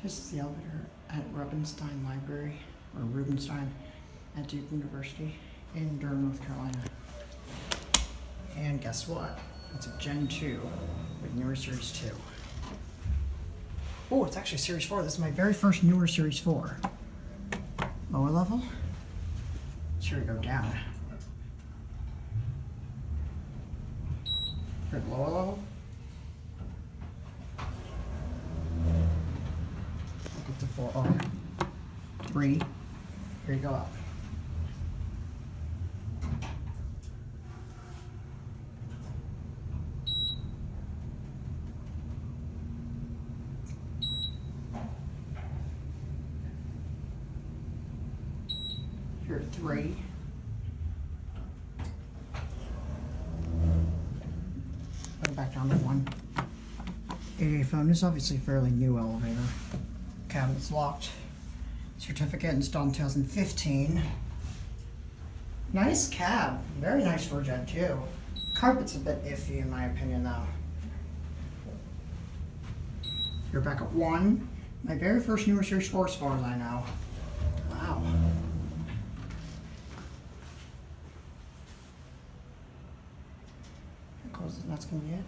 This is the elevator at Rubenstein Library, or Rubenstein at Duke University in Durham, North Carolina. And guess what? It's a Gen 2 with newer Series 2. Oh, it's actually Series 4. This is my very first newer Series 4. Lower level. So here we go down. For the lower level. Look at the 4. Oh, 3. Here you go up. Here, 3. Go back down to 1. 88 phone is obviously a fairly new elevator. Cabinet's locked. Certificate installed in 2015. Nice cab. Very nice for a Gen 2. Carpet's a bit iffy in my opinion though. You're back at 1. My very first newer Series 4 as far as I know. Wow. That's gonna be it.